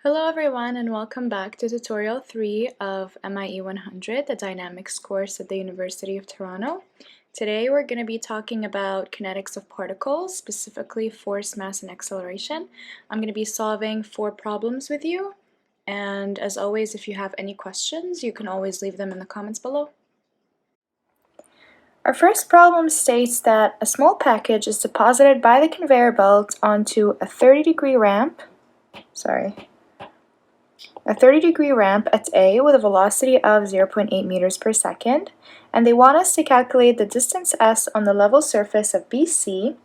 Hello everyone and welcome back to tutorial 3 of MIE100, the dynamics course at the University of Toronto. Today we're going to be talking about kinetics of particles, specifically force, mass, and acceleration. I'm going to be solving 4 problems with you, and as always, if you have any questions, you can always leave them in the comments below. Our first problem states that a small package is deposited by the conveyor belt onto a 30-degree ramp at A with a velocity of 0.8 meters per second, and they want us to calculate the distance s on the level surface of BC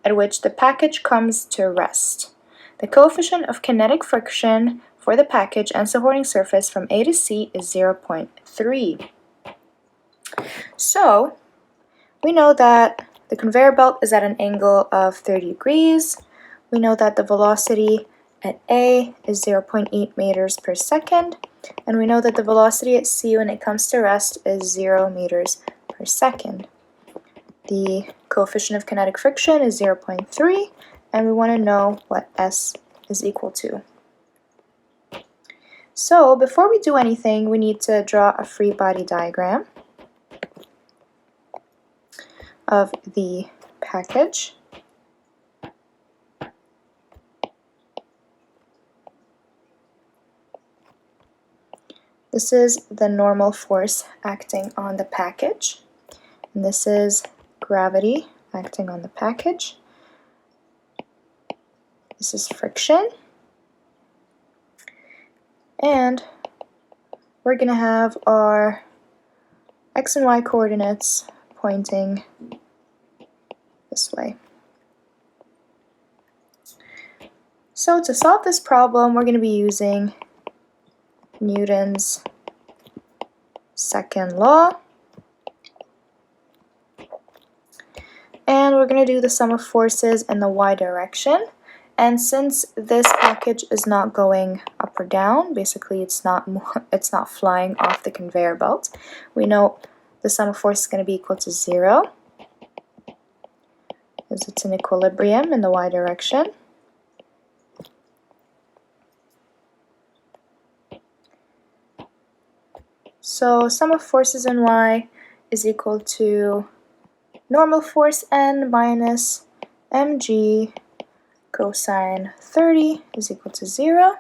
at which the package comes to rest. The coefficient of kinetic friction for the package and supporting surface from A to C is 0.3. So, we know that the conveyor belt is at an angle of 30 degrees. We know that the velocity at A is 0.8 meters per second, and we know that the velocity at C when it comes to rest is 0 meters per second. The coefficient of kinetic friction is 0.3, and we want to know what S is equal to. So before we do anything, we need to draw a free body diagram of the package. This is the normal force acting on the package, and this is gravity acting on the package. This is friction, and we're going to have our x and y coordinates pointing this way. So to solve this problem, we're going to be using Newton's second law, and we're going to do the sum of forces in the y direction. And since this package is not going up or down, basically it's not flying off the conveyor belt, we know the sum of force is going to be equal to 0, because it's in equilibrium in the y direction. So sum of forces in y is equal to normal force n minus mg cosine 30 is equal to 0,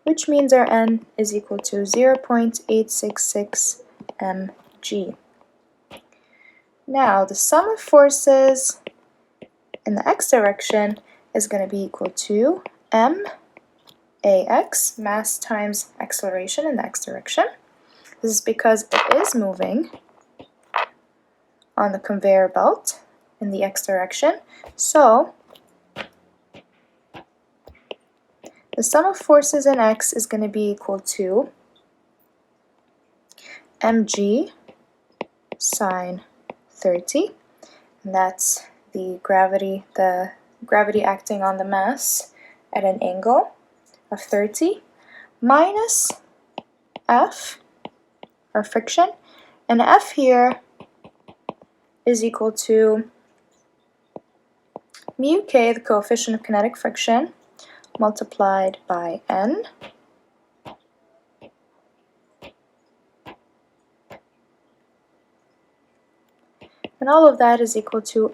which means our n is equal to 0.866 mg. Now the sum of forces in the x direction is going to be equal to ax, mass times acceleration in the x direction. This is because it is moving on the conveyor belt in the x direction. So the sum of forces in x is going to be equal to mg sine 30, and that's the gravity acting on the mass at an angle of 30, minus F, or friction, and F here is equal to mu k, the coefficient of kinetic friction, multiplied by n, and all of that is equal to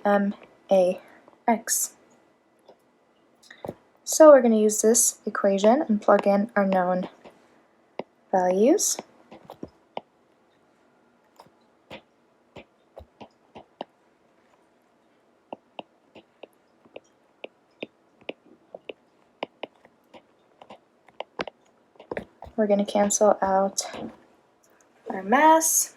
max. So we're going to use this equation and plug in our known values. We're going to cancel out our mass,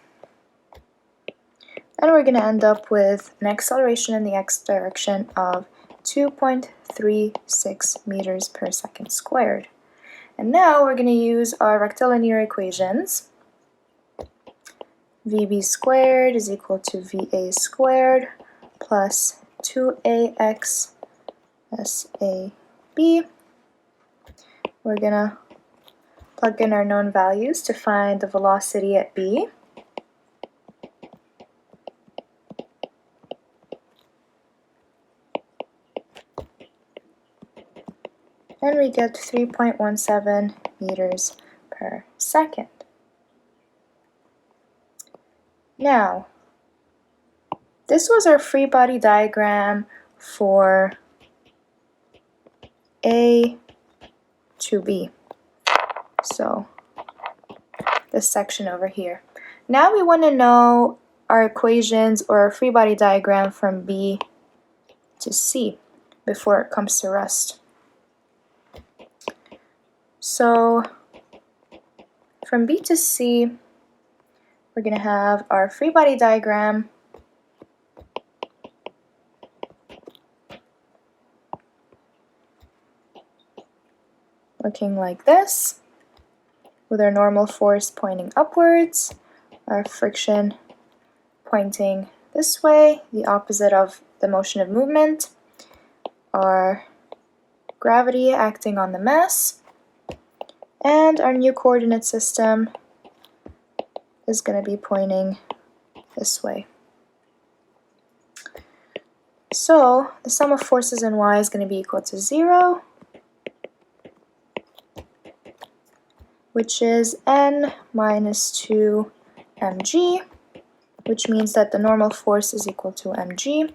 and we're going to end up with an acceleration in the x direction of 2.36 meters per second squared. And now we're going to use our rectilinear equations. VB squared is equal to VA squared plus 2AX SAB. We're going to plug in our known values to find the velocity at B. and we get 3.17 meters per second. Now, this was our free body diagram for A to B. So, this section over here. Now we want to know our equations or our free body diagram from B to C before it comes to rest. So from B to C, we're going to have our free body diagram looking like this, with our normal force pointing upwards, our friction pointing this way, the opposite of the motion of movement, our gravity acting on the mass, and our new coordinate system is going to be pointing this way. So the sum of forces in y is going to be equal to 0, which is n minus 2 mg, which means that the normal force is equal to mg.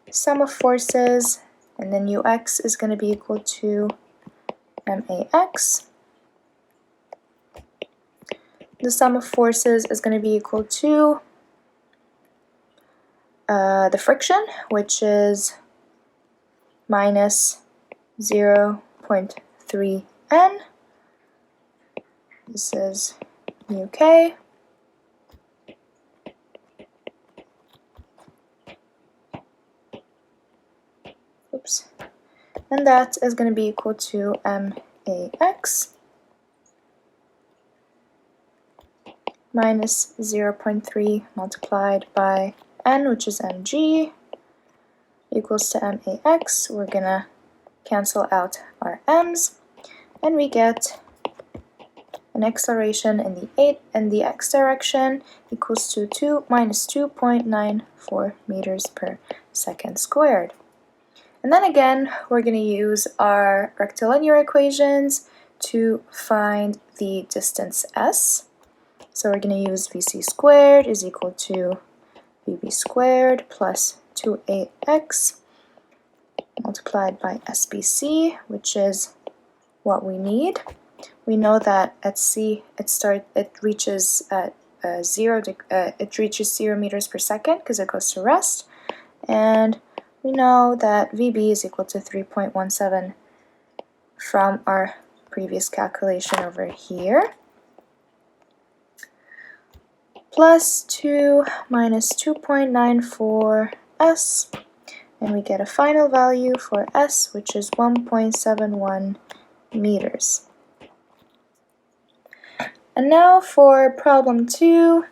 Sum of forces, and then ux is going to be equal to max. The sum of forces is going to be equal to the friction, which is minus 0.3 n. This is mu k. Oops. And that is going to be equal to max minus 0.3 multiplied by n, which is mg, equals to max. We're going to cancel out our m's, and we get an acceleration in the x direction equals to 2 minus 2.94 meters per second squared. And then again, we're going to use our rectilinear equations to find the distance s. So we're going to use vc squared is equal to vb squared plus 2ax multiplied by sbc, which is what we need. We know that at c it reaches 0 meters per second because it goes to rest, and we know that VB is equal to 3.17 from our previous calculation over here, plus 2 minus 2.94 s, and we get a final value for s, which is 1.71 meters. And now for problem 2,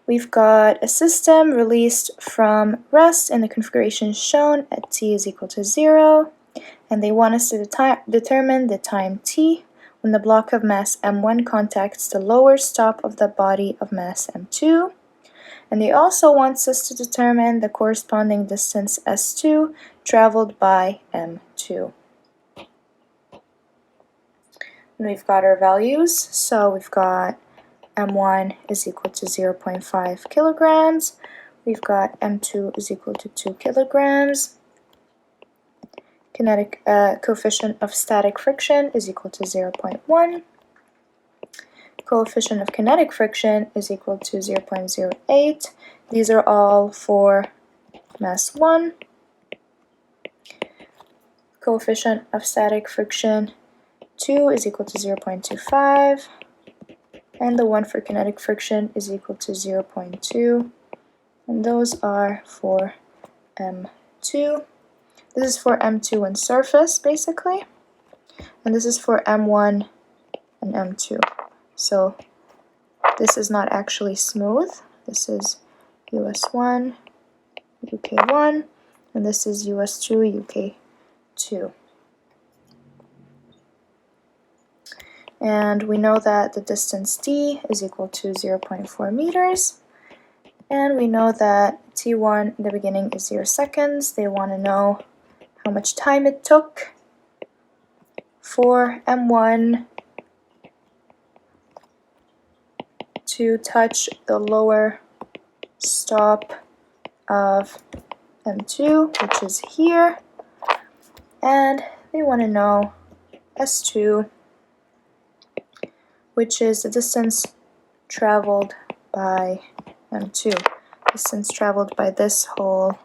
we've got a system released from rest in the configuration shown at t is equal to 0, and they want us to determine the time t when the block of mass m1 contacts the lower stop of the body of mass m2, and they also want us to determine the corresponding distance s2 traveled by m2. And we've got our values, so we've got m1 is equal to 0.5 kilograms, we've got m2 is equal to 2 kilograms, kinetic coefficient of static friction is equal to 0.1, coefficient of kinetic friction is equal to 0.08, these are all for mass 1, coefficient of static friction 2 is equal to 0.25, and the one for kinetic friction is equal to 0.2, and those are for M2. This is for M2 and surface, basically, and this is for M1 and M2. So this is not actually smooth. This is US1, UK1, and this is US2, UK2. And we know that the distance d is equal to 0.4 meters, and we know that t1 in the beginning is 0 seconds. They want to know how much time it took for M1 to touch the lower stop of M2, which is here, and they want to know S2, which is the distance traveled by M2, distance traveled by this whole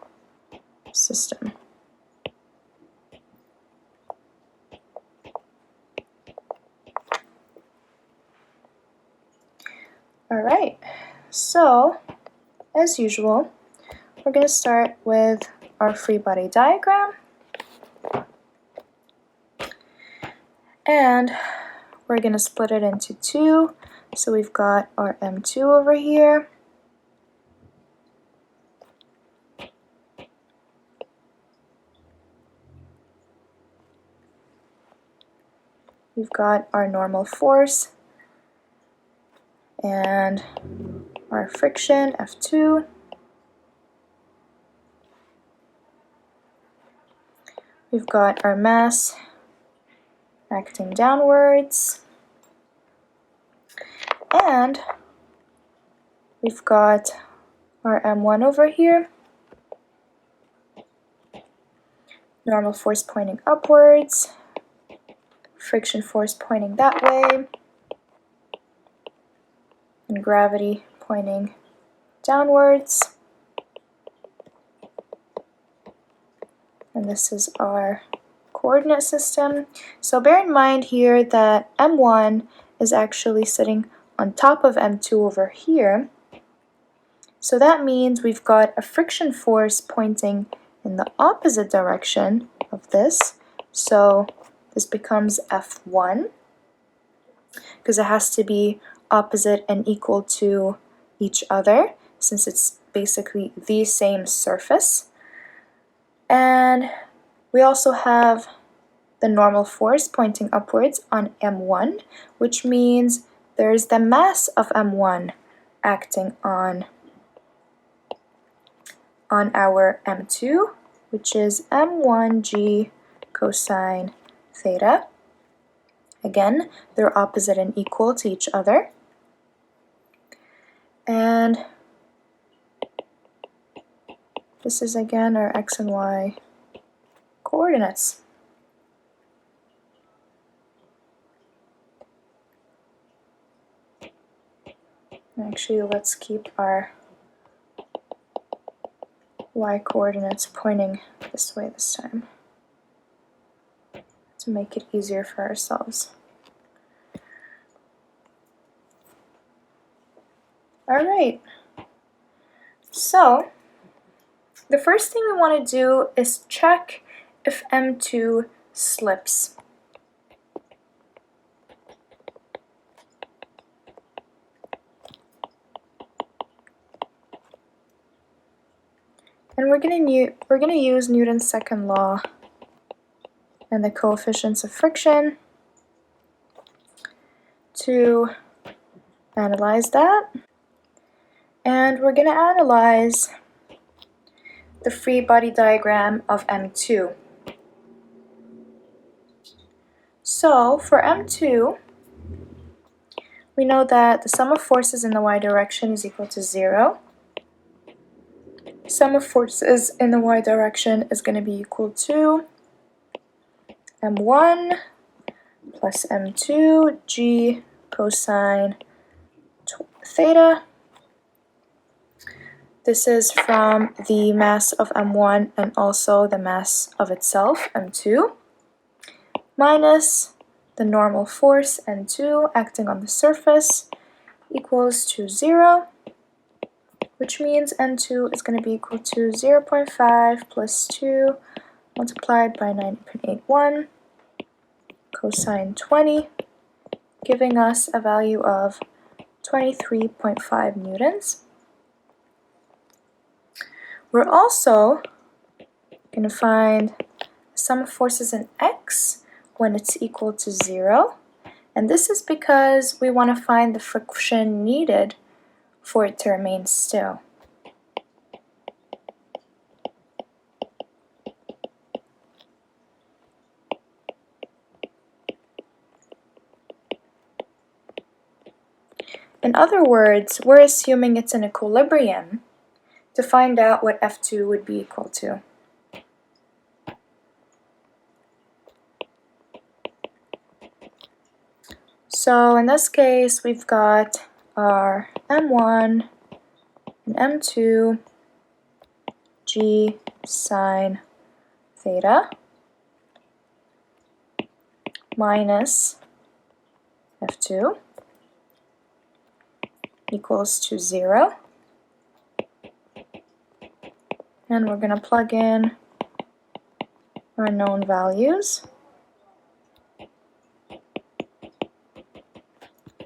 system. Alright, so as usual, we're going to start with our free body diagram, and we're going to split it into two. So we've got our M2 over here, we've got our normal force and our friction, F2. We've got our mass acting downwards, and we've got our M1 over here, normal force pointing upwards, friction force pointing that way, and gravity pointing downwards. And this is our coordinate system. So bear in mind here that M1 is actually sitting on top of M2 over here. So that means we've got a friction force pointing in the opposite direction of this. So this becomes F1 because it has to be opposite and equal to each other since it's basically the same surface. And we also have the normal force pointing upwards on M1, which means there's the mass of M1 acting on our M2, which is M1g cosine theta. Again, they're opposite and equal to each other. And this is again our x and y coordinates. Actually, let's keep our y coordinates pointing this way this time to make it easier for ourselves. Alright, so the first thing we want to do is check if M2 slips. And we're going to use Newton's second law and the coefficients of friction to analyze that. And we're going to analyze the free body diagram of M2. So for M2, we know that the sum of forces in the y direction is equal to 0. Sum of forces in the y direction is going to be equal to M1 plus M2 g cosine theta. This is from the mass of M1 and also the mass of itself, M2, minus the normal force, N2, acting on the surface, equals to 0, which means N2 is going to be equal to 0.5 plus 2 multiplied by 9.81 cosine 20, giving us a value of 23.5 newtons. We're also going to find the sum of forces in x when it's equal to 0. And this is because we want to find the friction needed for it to remain still. In other words, we're assuming it's in equilibrium to find out what F2 would be equal to. So in this case, we've got our M1 and M2 G sine theta minus F2 equals to 0. And we're going to plug in our known values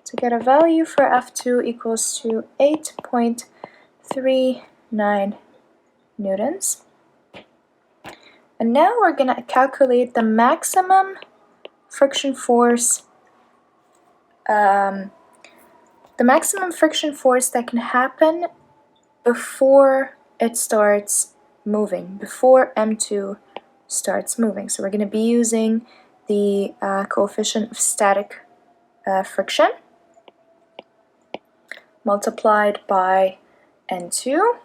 to get a value for F2 equals to 8.39 newtons. And now we're going to calculate the maximum friction force, that can happen before it starts moving, before M2 starts moving. So we're going to be using the coefficient of static friction multiplied by N2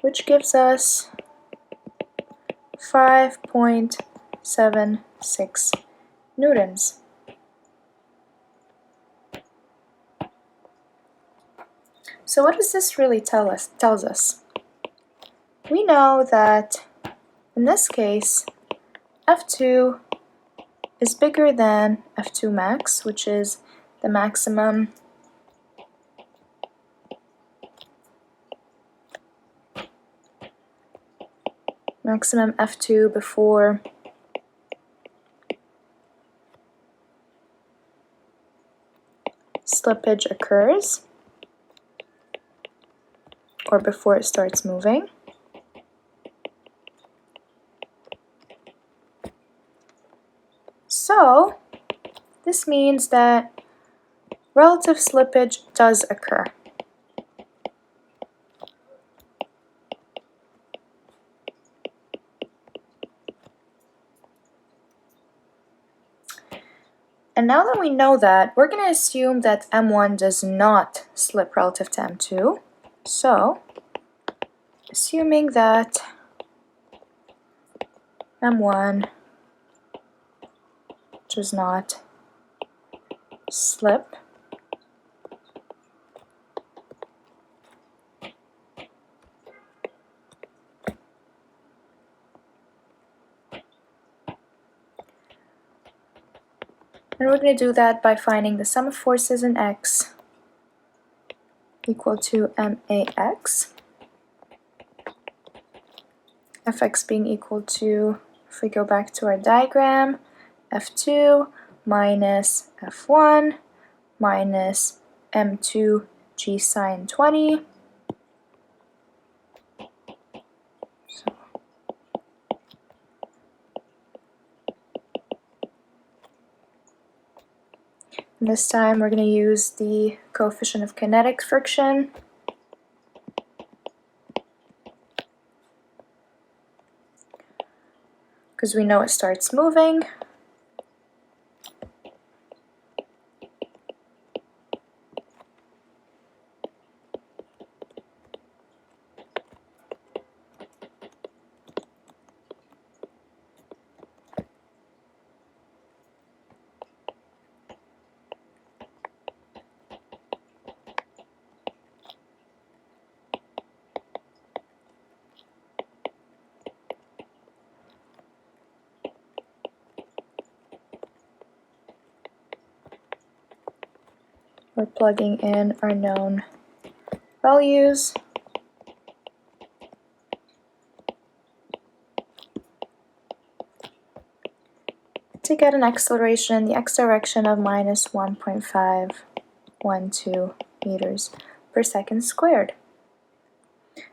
which gives us 5.76 newtons. So what does this really tells us? We know that in this case, F2 is bigger than F2 max, which is the maximum F2 before slippage occurs, or before it starts moving. So this means that relative slippage does occur. And now that we know that, we're going to assume that M1 does not slip relative to M2. So, assuming that M1 does not slip, and we're going to do that by finding the sum of forces in X equal to MAX, Fx being equal to, if we go back to our diagram, F2 minus F1 minus M2 G sine 20. And this time we're going to use the coefficient of kinetic friction. Because we know it starts moving. We're plugging in our known values. To get an acceleration in the x direction of minus 1.512 meters per second squared.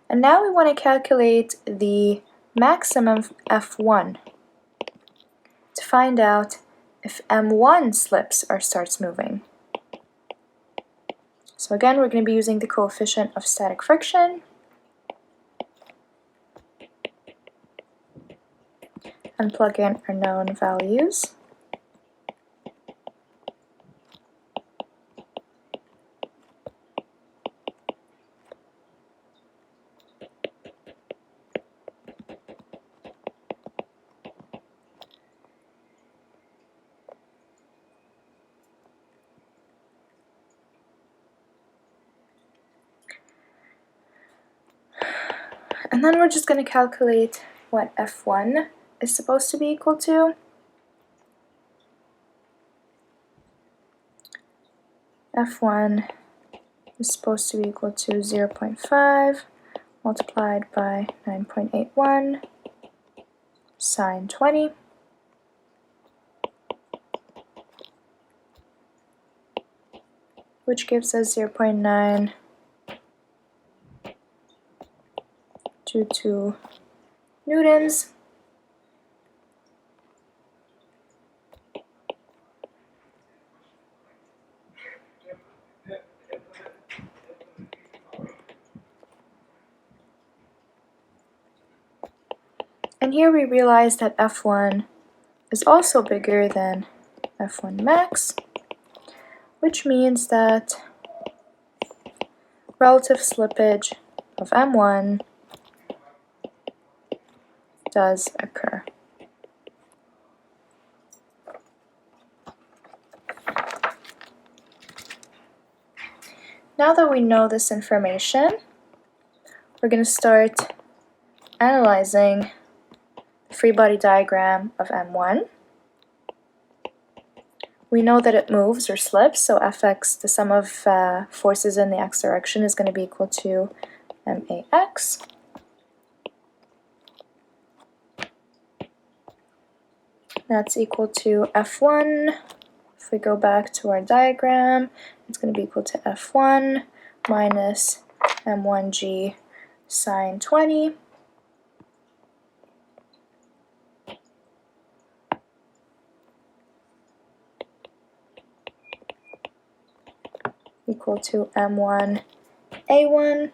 And now we want to calculate the maximum F1 to find out if M1 slips or starts moving. So again, we're going to be using the coefficient of static friction. and plug in our known values. And then we're just going to calculate what F1 is supposed to be equal to. F1 is supposed to be equal to 0.5 multiplied by 9.81 sine 20. Which gives us 0.922 newtons. And here we realize that F1 is also bigger than F1 max, which means that relative slippage of M1 does occur. Now that we know this information, we're going to start analyzing the free body diagram of M1. We know that it moves or slips, so Fx, the sum of forces in the x direction, is going to be equal to max. That's equal to F1. If we go back to our diagram, it's going to be equal to F1 minus m1g sine 20 equal to m1a1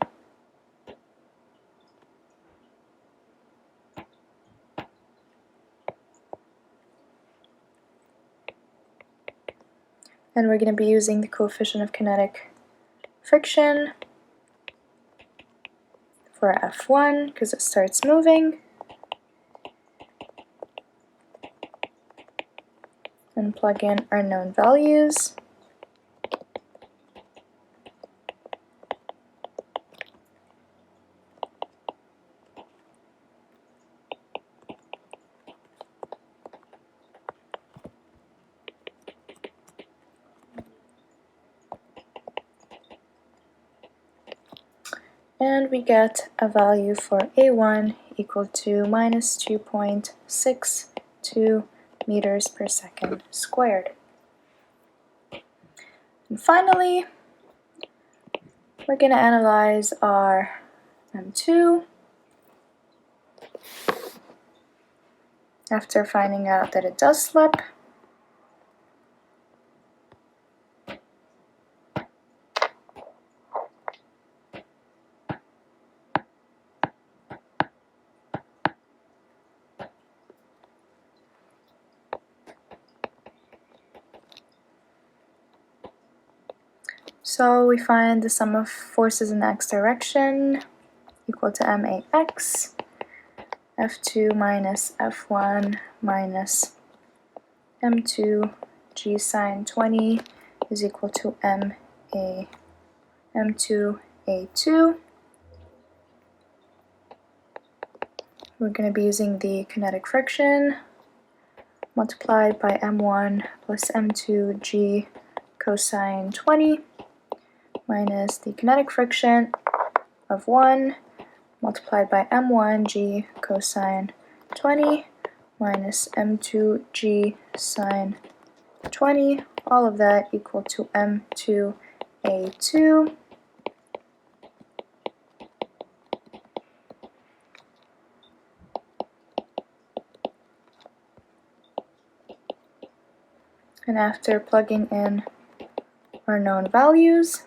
and we're going to be using the coefficient of kinetic friction for F1 because it starts moving, and plug in our known values. And we get a value for A1 equal to minus 2.62 meters per second squared. And finally, we're going to analyze our M2 after finding out that it does slip. So we find the sum of forces in the x direction equal to max, F2 minus F1 minus M2 g sine 20 is equal to M2A2. We're going to be using the kinetic friction multiplied by M1 plus M2 g cosine 20 minus the kinetic friction of 1 multiplied by M1 g cosine 20 minus M2 g sine 20, all of that equal to M2A2. And after plugging in our known values,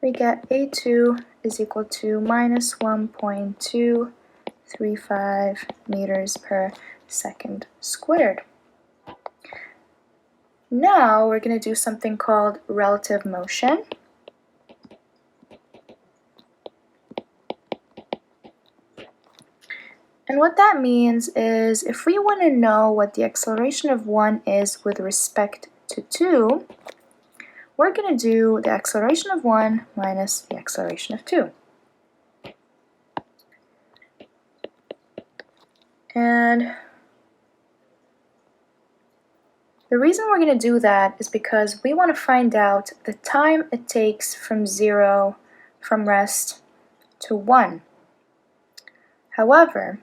we get A2 is equal to minus 1.235 meters per second squared. Now we're going to do something called relative motion. And what that means is if we want to know what the acceleration of 1 is with respect to 2, we're going to do the acceleration of 1 minus the acceleration of 2. And the reason we're going to do that is because we want to find out the time it takes from rest to 1. However,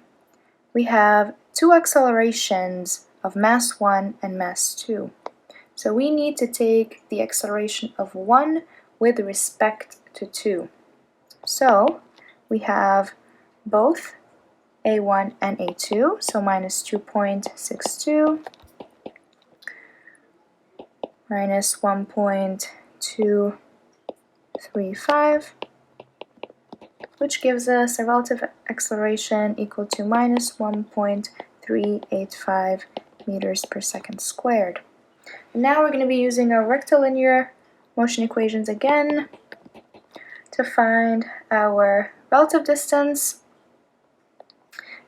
we have two accelerations of mass 1 and mass 2. So we need to take the acceleration of 1 with respect to 2. So we have both A1 and A2, so minus 2.62 minus 1.235, which gives us a relative acceleration equal to minus 1.385 meters per second squared. And now we're going to be using our rectilinear motion equations again to find our relative distance.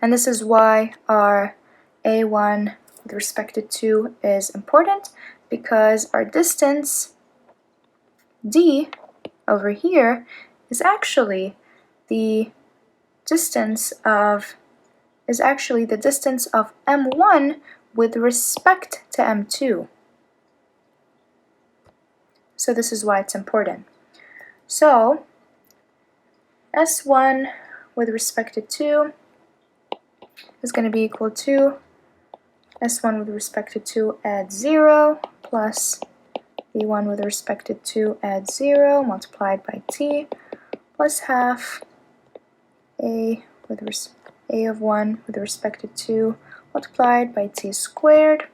And this is why our A1 with respect to 2 is important, because our distance d over here is actually the distance of m1 with respect to m2. So this is why it's important. So S1 with respect to 2 is going to be equal to S1 with respect to 2 add 0 plus V1 with respect to 2 add 0 multiplied by t plus half A of 1 with respect to 2 multiplied by t squared.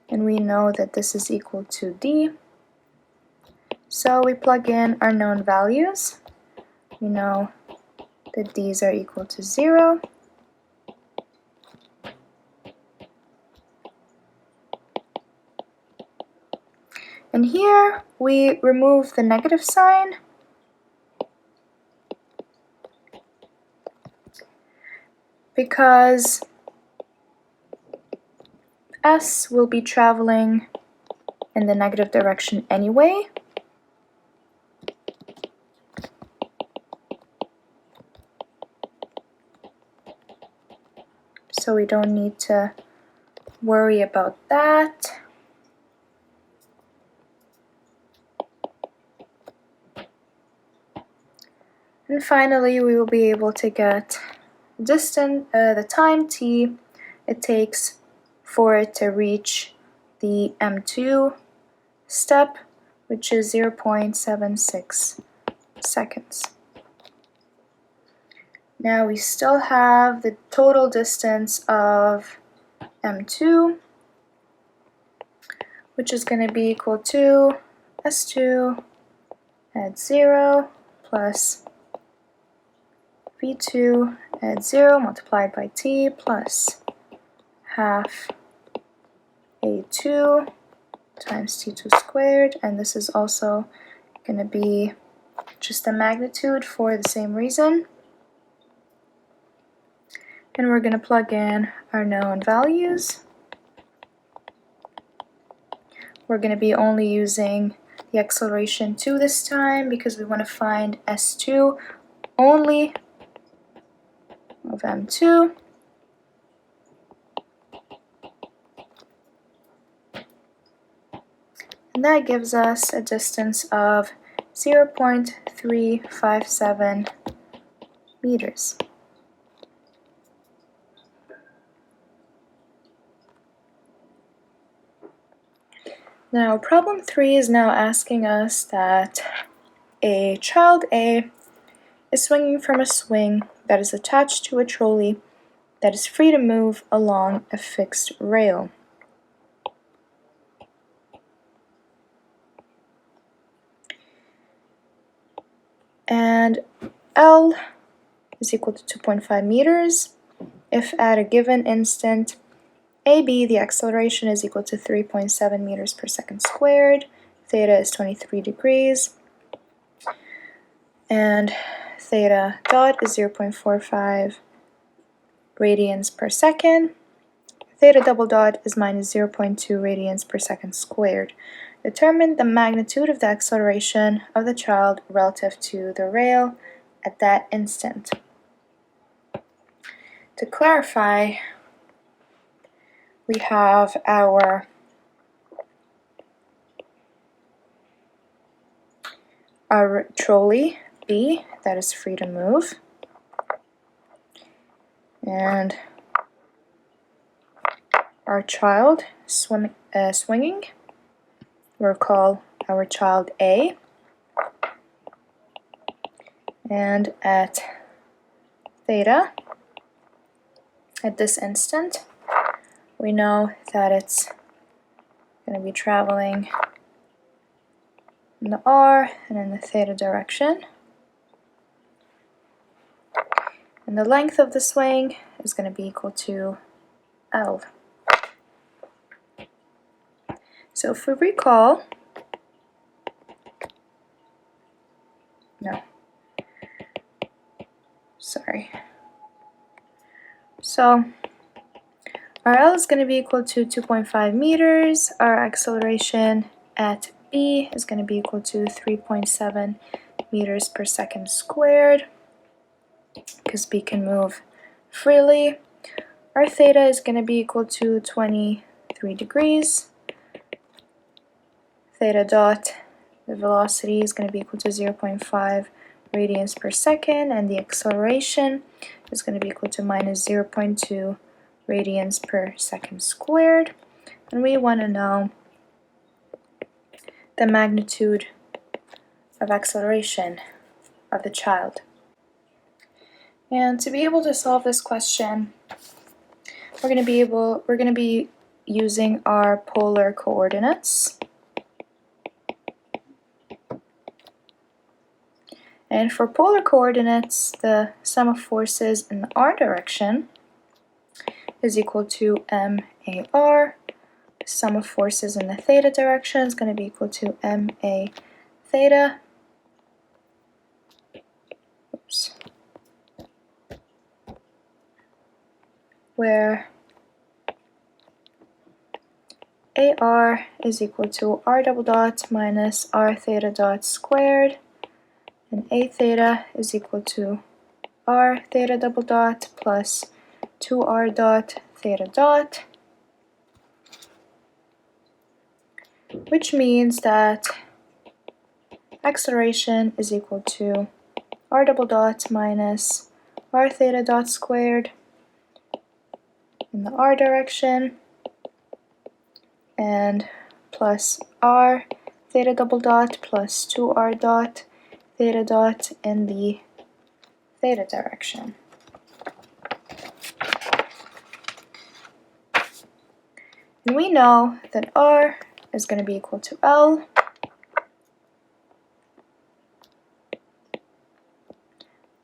And we know that this is equal to d. So we plug in our known values. We know that these are equal to 0. And here we remove the negative sign because S will be traveling in the negative direction anyway. So we don't need to worry about that. And finally, we will be able to get the time t it takes for it to reach the M2 step, which is 0.76 seconds. Now we still have the total distance of M2, which is going to be equal to S2 at 0 plus V2 at 0 multiplied by t plus half A2 times T2 squared, and this is also going to be just the magnitude for the same reason. And we're going to plug in our known values. We're going to be only using the acceleration 2 this time because we want to find S2 only of M2. And that gives us a distance of 0.357 meters. Now, problem 3 is now asking us that a child A is swinging from a swing that is attached to a trolley that is free to move along a fixed rail. L is equal to 2.5 meters if at a given instant AB, the acceleration, is equal to 3.7 meters per second squared, theta is 23 degrees, and theta dot is 0.45 radians per second. Theta double dot is minus 0.2 radians per second squared. Determine the magnitude of the acceleration of the child relative to the rail at that instant. To clarify, we have our trolley B that is free to move, and our child swinging. We'll call our child A, and at theta, at this instant, we know that it's going to be traveling in the R and in the theta direction. And the length of the swing is going to be equal to L. So if we recall, So our L is going to be equal to 2.5 meters. Our acceleration at B is going to be equal to 3.7 meters per second squared, because B can move freely. Our theta is going to be equal to 23 degrees. Theta dot, the velocity, is going to be equal to 0.5 radians per second, and the acceleration is going to be equal to minus 0.2 radians per second squared. And we want to know the magnitude of acceleration of the child. And to be able to solve this question, we're going to be using our polar coordinates. And for polar coordinates, the sum of forces in the r direction is equal to MAR. The sum of forces in the theta direction is going to be equal to MA theta. Where AR is equal to R double dot minus R theta dot squared, and A theta is equal to R theta double dot plus 2R dot theta dot, which means that acceleration is equal to R double dot minus R theta dot squared in the R direction, and plus R theta double dot plus 2R dot theta dot in the theta direction. And we know that R is going to be equal to L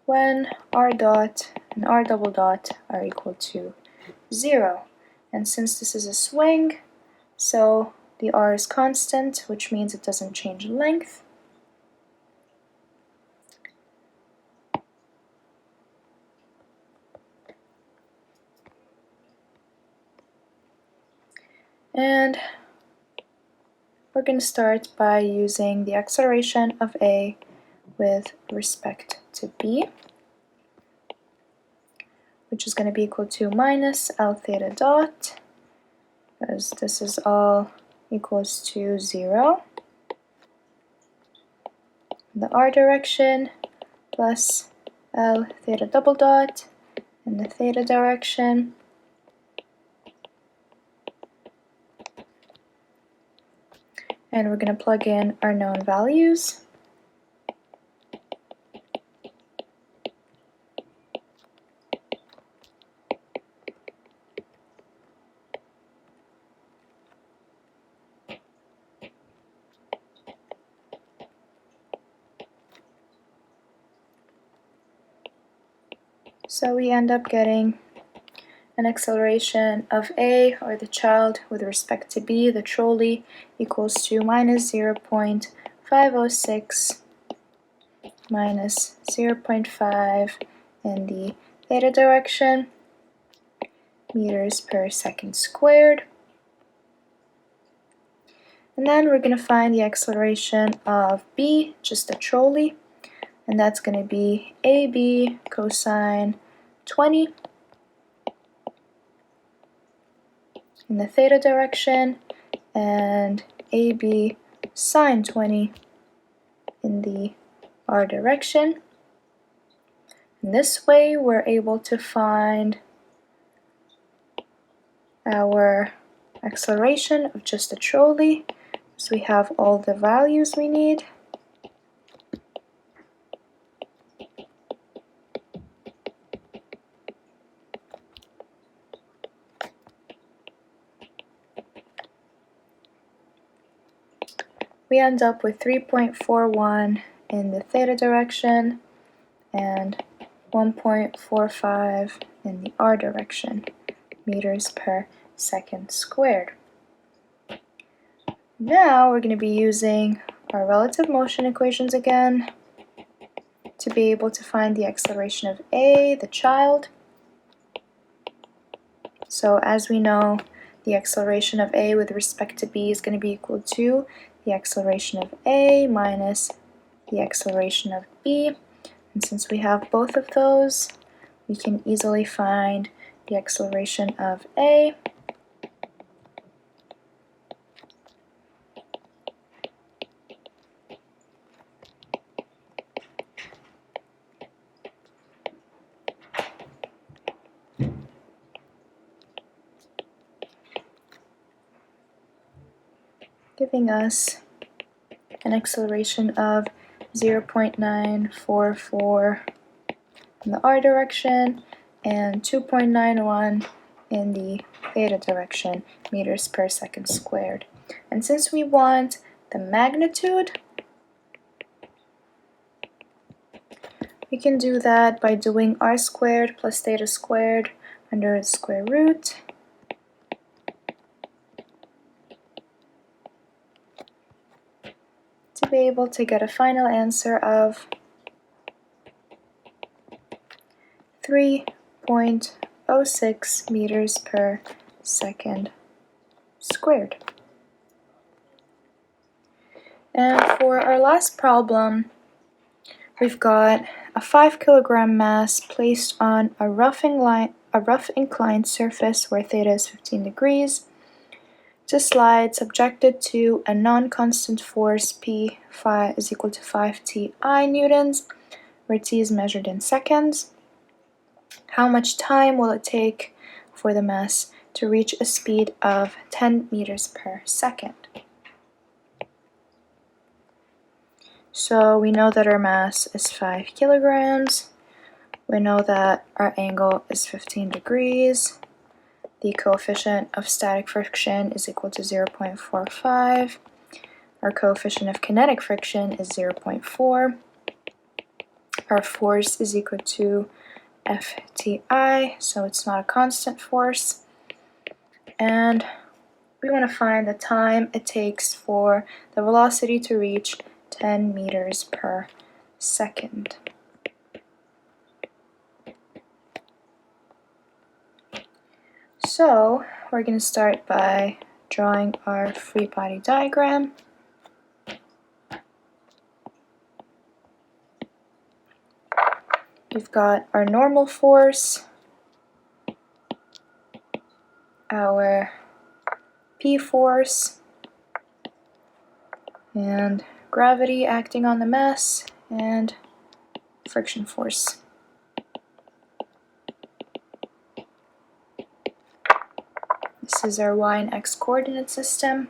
when R dot and R double dot are equal to 0. And since this is a swing, so the R is constant, which means it doesn't change in length. And we're going to start by using the acceleration of A with respect to B, which is going to be equal to minus L theta dot, because this is all equals to 0. In the R direction, plus L theta double dot in the theta direction. And we're going to plug in our known values. So we end up getting an acceleration of A, or the child, with respect to B, the trolley, equals to minus 0.506 minus 0.5 in the theta direction, meters per second squared. And then we're going to find the acceleration of B, just the trolley, and that's going to be AB cosine 20 in the theta direction and AB sine 20 in the r direction. And this way we're able to find our acceleration of just the trolley. So we have all the values we need. We end up with 3.41 in the theta direction and 1.45 in the r direction, meters per second squared. Now we're going to be using our relative motion equations again to be able to find the acceleration of A, the child. So as we know, the acceleration of A with respect to B is going to be equal to the acceleration of A minus the acceleration of B. And since we have both of those, we can easily find the acceleration of A giving us an acceleration of 0.944 in the r direction and 2.91 in the theta direction, meters per second squared. And since we want the magnitude, we can do that by doing r squared plus theta squared under the square root. To be able to get a final answer of 3.06 meters per second squared. And for our last problem, we've got a 5 kilogram mass placed on a rough inclined surface where theta is 15 degrees to slide, subjected to a non-constant force P phi is equal to 5 Ti newtons, where T is measured in seconds. How much time will it take for the mass to reach a speed of 10 meters per second? So we know that our mass is 5 kilograms. We know that our angle is 15 degrees. The coefficient of static friction is equal to 0.45. Our coefficient of kinetic friction is 0.4. Our force is equal to Fti, so it's not a constant force. And we want to find the time it takes for the velocity to reach 10 meters per second. So we're going to start by drawing our free body diagram. We've got our normal force, our P force, and gravity acting on the mass, and friction force. This is our y and x coordinate system.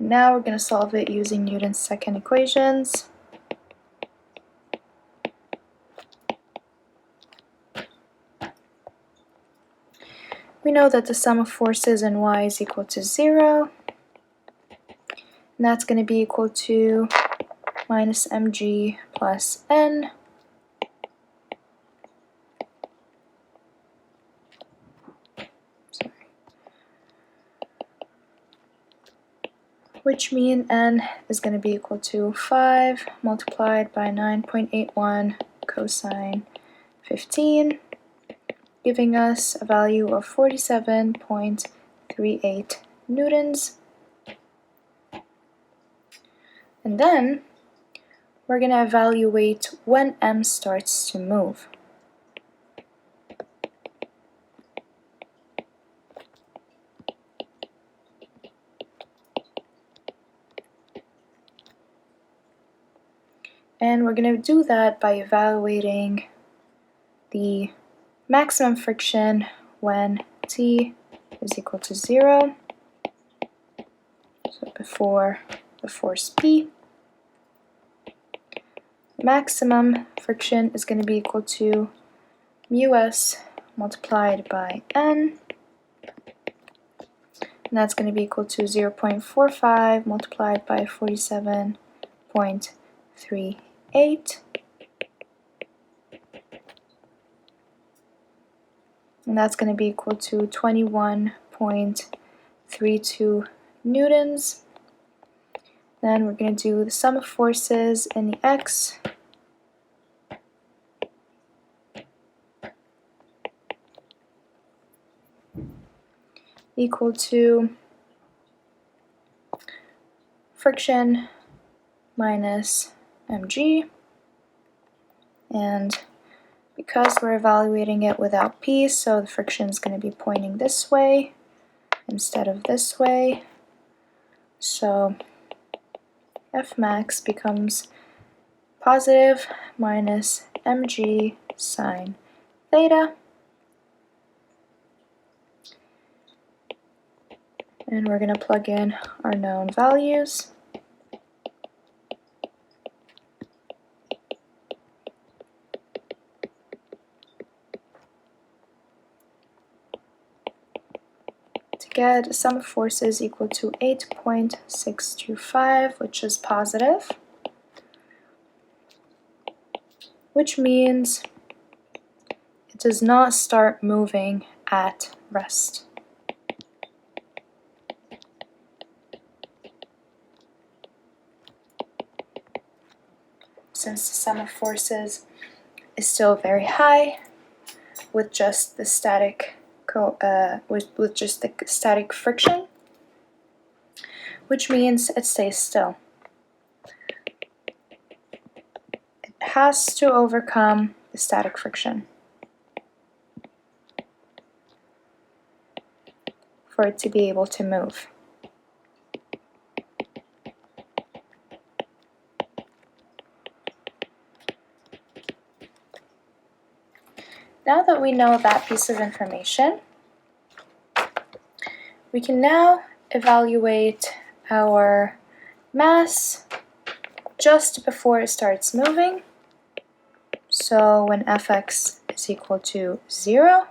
Now we're going to solve it using Newton's second equations. We know that the sum of forces in y is equal to 0, and that's going to be equal to minus mg plus n which mean n is going to be equal to 5 multiplied by 9.81 cosine 15, giving us a value of 47.38 newtons. And then we're going to evaluate when m starts to move. And we're going to do that by evaluating the maximum friction when t is equal to 0, so before the force P. Maximum friction is going to be equal to μs multiplied by n, and that's going to be equal to 0.45 multiplied by 47.38, and that's going to be equal to 21.32 newtons. Then we're going to do the sum of forces in the x equal to friction minus mg, and because we're evaluating it without p, so the friction is going to be pointing this way instead of this way, so F max becomes positive minus mg sine theta, and we're going to plug in our known values. To get a sum of forces equal to 8.625, which is positive, which means it does not start moving at rest. Since the sum of forces is still very high, with just the static friction, which means it stays still. It has to overcome the static friction for it to be able to move. Now that we know that piece of information, we can now evaluate our mass just before it starts moving. So when Fx is equal to 0,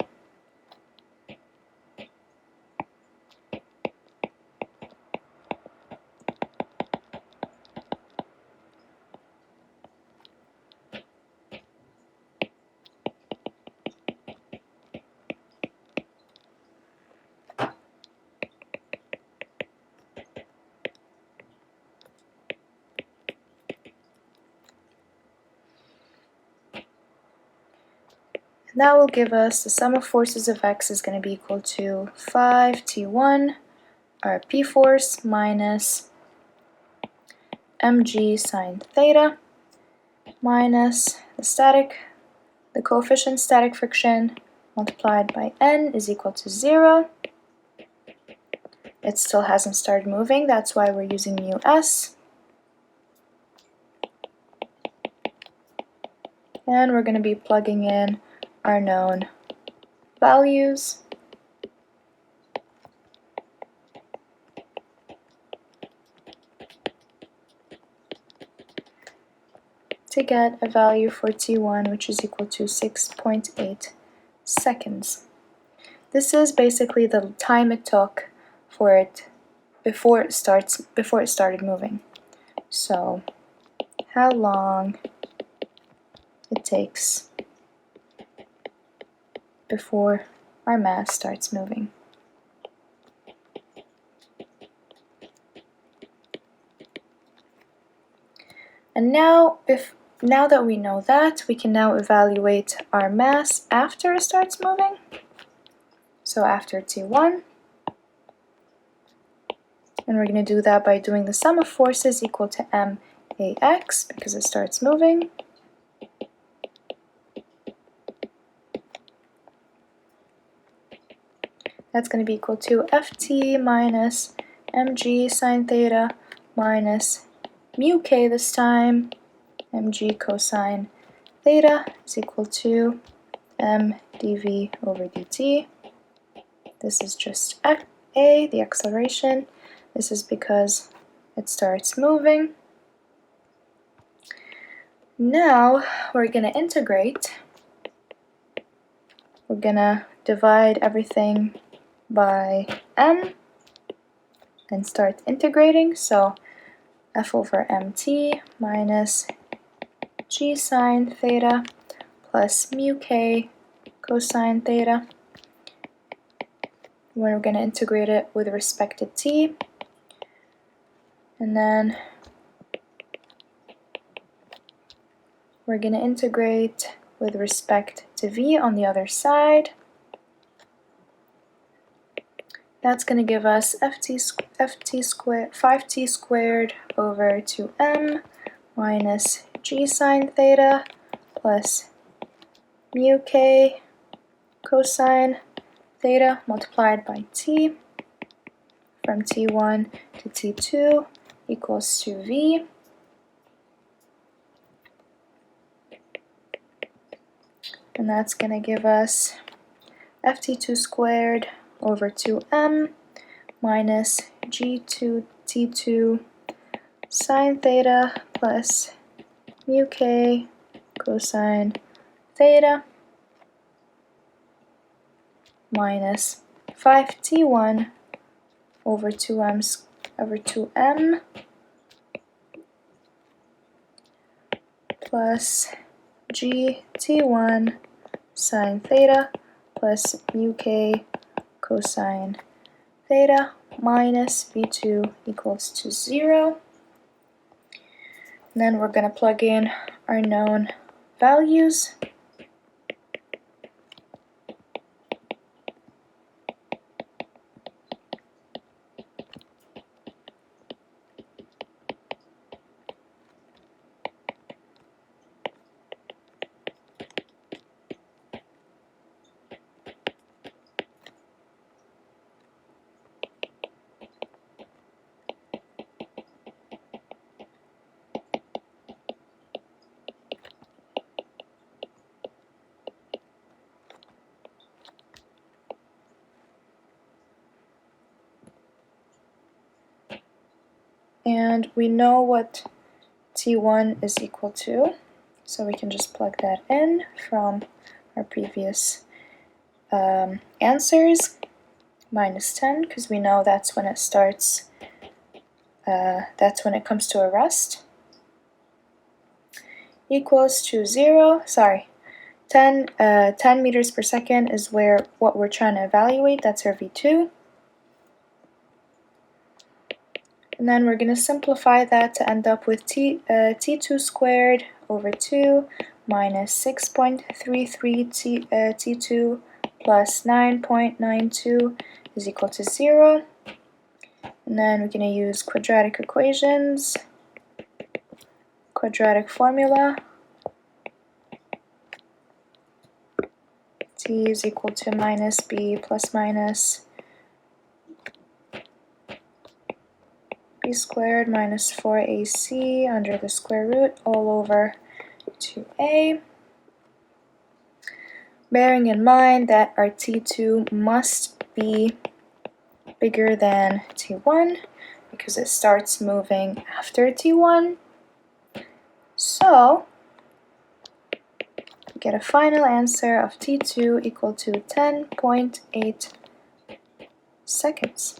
and that will give us the sum of forces of x is going to be equal to 5t1, our p force, minus mg sine theta, minus the coefficient static friction multiplied by n is equal to 0. It still hasn't started moving, that's why we're using μs. And we're going to be plugging in our known values. To get a value for t1, which is equal to 6.8 seconds. This is basically the time it took for it before it started moving. So how long it takes before our mass starts moving. And now that we know that, we can now evaluate our mass after it starts moving. So after T1, and we're going to do that by doing the sum of forces equal to MAX because it starts moving. That's going to be equal to Ft minus mg sine theta minus mu k this time, mg cosine theta is equal to m dv over dt. This is just a, the acceleration. This is because it starts moving. Now we're going to integrate. We're going to divide everything by m and start integrating. So f over mt minus g sine theta plus mu k cosine theta. We're going to integrate it with respect to t. And then we're going to integrate with respect to v on the other side. That's going to give us 5t squared over 2m minus g sine theta plus mu k cosine theta multiplied by t from t1 to t2 equals to v. And that's going to give us ft2 squared over 2m minus g2 t2 sine theta plus mu k cosine theta minus 5t1 over 2m plus gt1 sine theta plus mu k cosine theta minus v2 equals to 0. And then we're going to plug in our known values. And we know what T1 is equal to, so we can just plug that in from our previous answers. Minus 10, because we know that's when it starts, that's when it comes to a rest. Equals to 10 meters per second is what we're trying to evaluate. That's our V2. And then we're going to simplify that to end up with T2 squared over 2 minus 6.33 T2 plus 9.92 is equal to 0. And then we're going to use quadratic equations, quadratic formula. T is equal to minus b plus minus b squared minus 4ac under the square root all over 2a. Bearing in mind that our T2 must be bigger than T1 because it starts moving after T1. So we get a final answer of T2 equal to 10.8 seconds.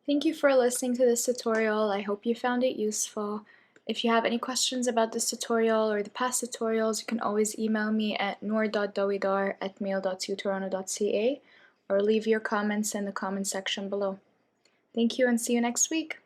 Thank you for listening to this tutorial. I hope you found it useful. If you have any questions about this tutorial or the past tutorials, you can always email me at noor.dawidar@mail.utoronto.ca or leave your comments in the comment section below. Thank you and see you next week.